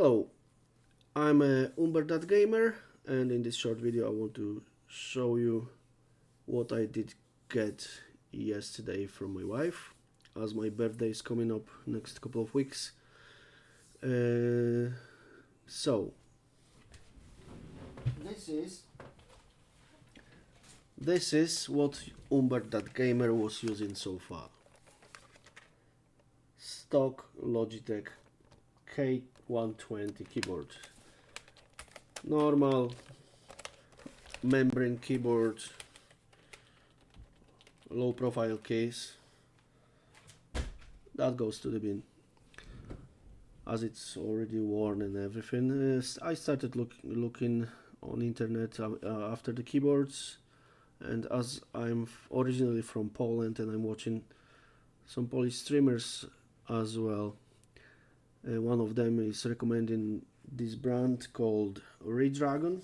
Hello, I'm Gamer, and in this short video I want to show you what I did get yesterday from my wife, as my birthday is coming up next couple of weeks. So this is what Gamer was using so far. Stock Logitech K120 keyboard. Normal membrane keyboard, low profile case. That goes to the bin, as it's already worn and everything. I started looking on internet after the keyboards, and as I'm originally from Poland and I'm watching some Polish streamers as well, one of them is recommending this brand called Redragon.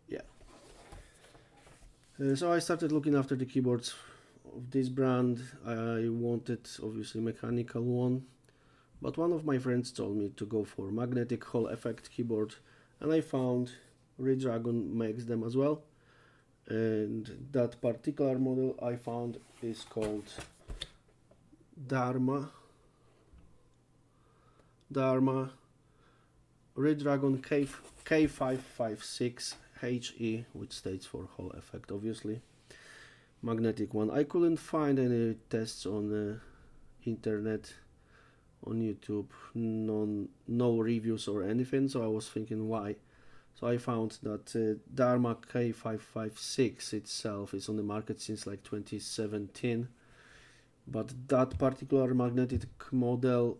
Yeah. So I started looking after the keyboards of this brand. I wanted obviously mechanical one, but one of my friends told me to go for magnetic Hall effect keyboard, and I found Redragon makes them as well. And that particular model I found is called Dharma Redragon K556HE, which stands for Hall effect, obviously. Magnetic one. I couldn't find any tests on the internet, on YouTube, no reviews or anything, so I was thinking why. So I found that Dharma K556 itself is on the market since like 2017, but that particular magnetic model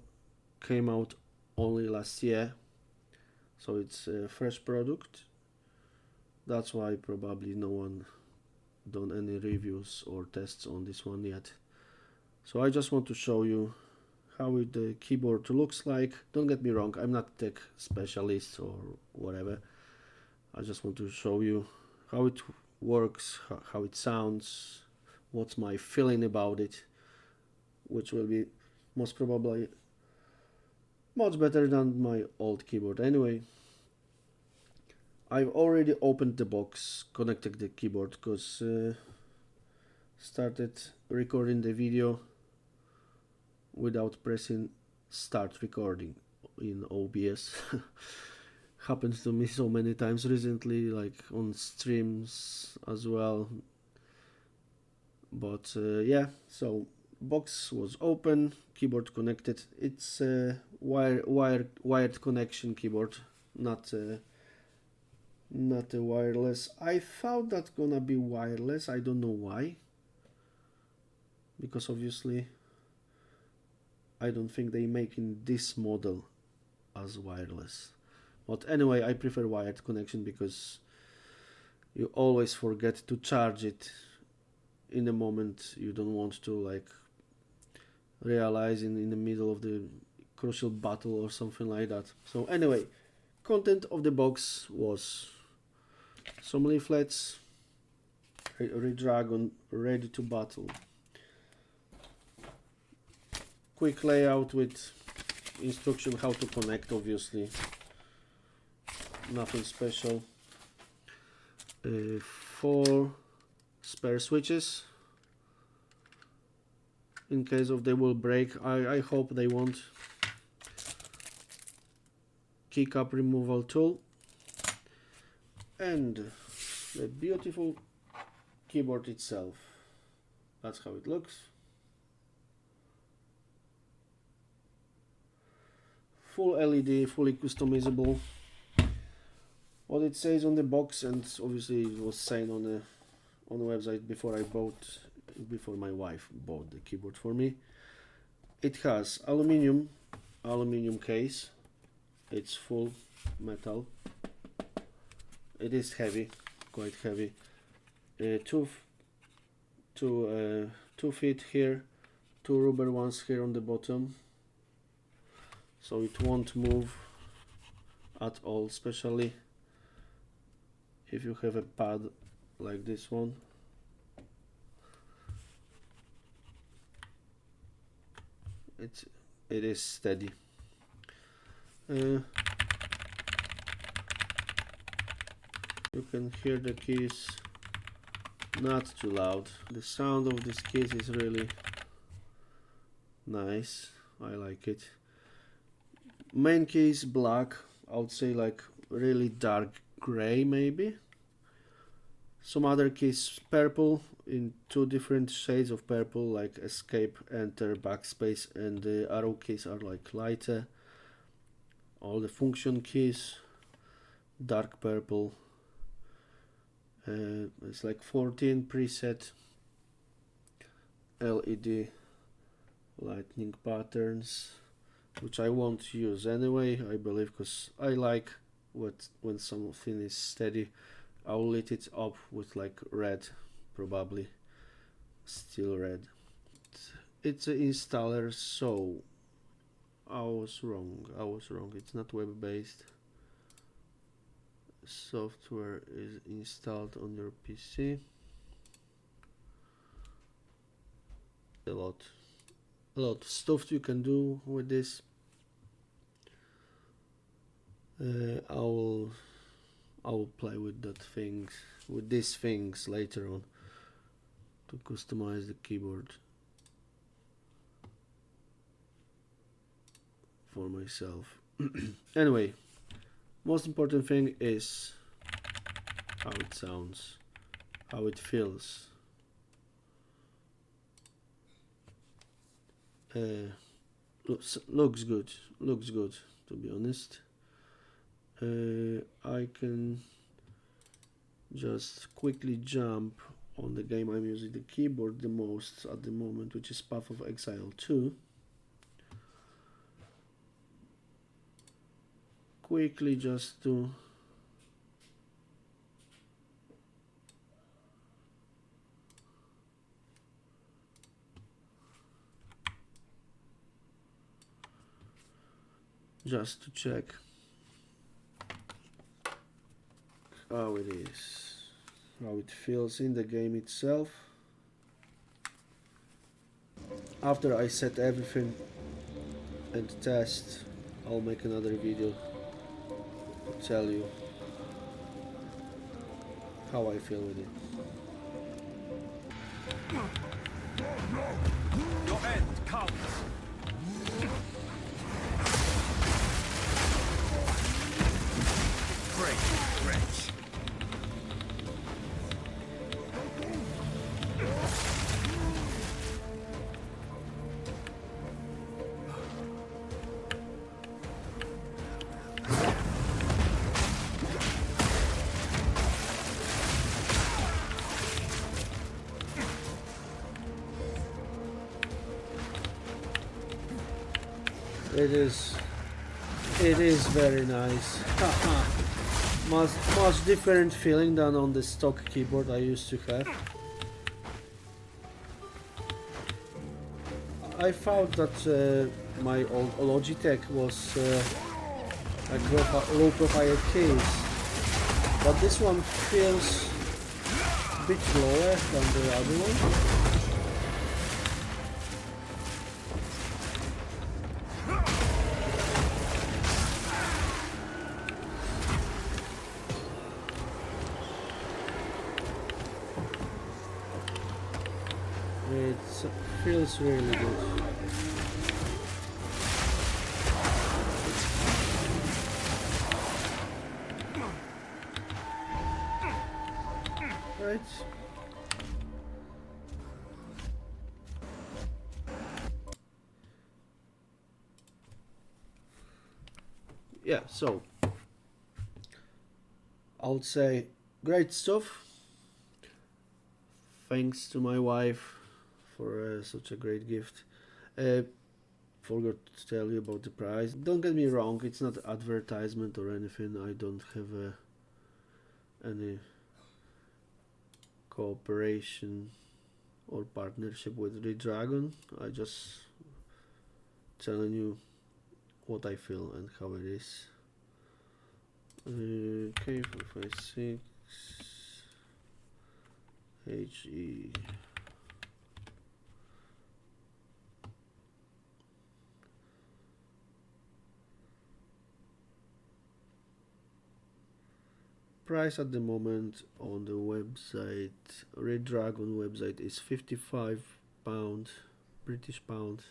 came out only last year, so it's a fresh product. That's why probably no one done any reviews or tests on this one yet. So I just want to show you how the keyboard looks like. Don't get me wrong, I'm not a tech specialist or whatever. I just want to show you how it works, how it sounds, what's my feeling about it, which will be most probably much better than my old keyboard. Anyway, I've already opened the box, connected the keyboard, because started recording the video without pressing start recording in OBS. Happens to me so many times recently, like on streams as well. But yeah, so box was open, keyboard connected. It's a wired connection keyboard, not a wireless. I thought that's gonna be wireless. I don't know why, because obviously I don't think they making this model as wireless. But anyway, I prefer wired connection because you always forget to charge it in the moment you don't want to, like realize in the middle of the crucial battle or something like that. So anyway, content of the box was some leaflets, Redragon ready to battle, quick layout with instruction how to connect, obviously nothing special. 4 spare switches in case of they will break. I hope they won't. Keycap removal tool, and the beautiful keyboard itself. That's how it looks. Full LED, fully customizable. What it says on the box, and obviously it was saying on the website before my wife bought the keyboard for me. It has aluminium case. It's full metal. It is heavy, quite heavy. 2 feet here, 2 rubber ones here on the bottom, so it won't move at all, especially if you have a pad like this one. it is steady. You can hear the keys not too loud. The sound of these keys is really nice. I like it. Main key is black. I would say like really dark gray maybe. Some other keys purple, in two different shades of purple, like escape, enter, backspace, and the arrow keys are like lighter. All the function keys dark purple. It's like 14 preset LED lightning patterns, which I won't use anyway, I believe, because I like when something is steady. I'll lit it up with like red, probably still red. It's an installer, so I was wrong. It's not web-based. Software is installed on your PC. A lot of stuff you can do with this. I will play with these things later on to customize the keyboard for myself. Anyway, most important thing is how it sounds, how it feels. Looks good, to be honest. I can just quickly jump on the game I'm using the keyboard the most at the moment, which is Path of Exile 2. Quickly, just to check how it is, how it feels in the game itself. After I set everything and test, I'll make another video to tell you how I feel with it. Your end comes. Great wretch. It is very nice. much different feeling than on the stock keyboard I used to have. I thought that my old Logitech was like low profile case, but this one feels a bit lower than the other one. It feels really good. Right. Yeah, so I would say great stuff. Thanks to my wife for such a great gift. Forgot to tell you about the price. Don't get me wrong, it's not advertisement or anything. I don't have any cooperation or partnership with Redragon. I just telling you what I feel and how it is. K556HE. price at the moment on the website, Redragon website, is £55, British pound.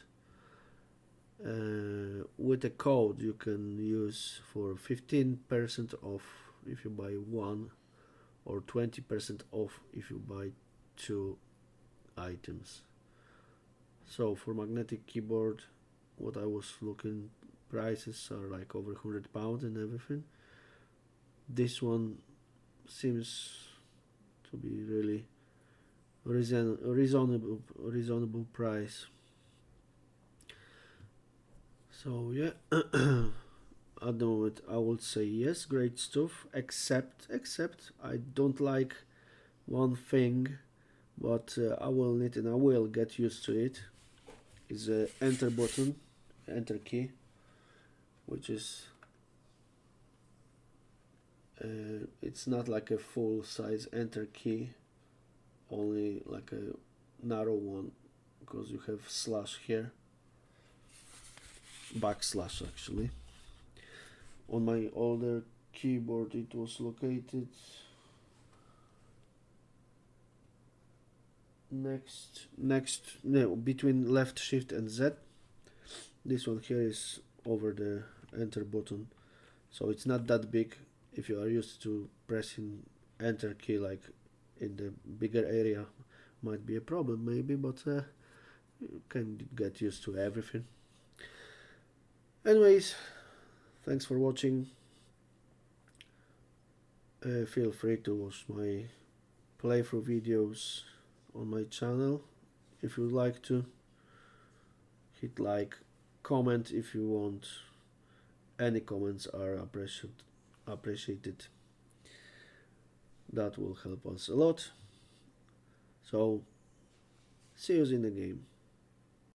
With a code you can use for 15% off if you buy one, or 20% off if you buy two items. So for magnetic keyboard, what I was looking, prices are like over £100 and everything. This one seems to be really reasonable price. So yeah, at the moment I would say yes, great stuff, except I don't like one thing, but I will need and I will get used to it, is a enter button, enter key, which is it's not like a full size enter key, only like a narrow one, because you have slash here, backslash actually. On my older keyboard it was located between left shift and Z. This one here is over the enter button, so it's not that big. If you are used to pressing enter key like in the bigger area, might be a problem maybe, but you can get used to everything. Anyways, thanks for watching. Feel free to watch my playthrough videos on my channel if you'd like to. Hit like, comment if you want. Any comments are appreciated. That will help us a lot. So see you in the game.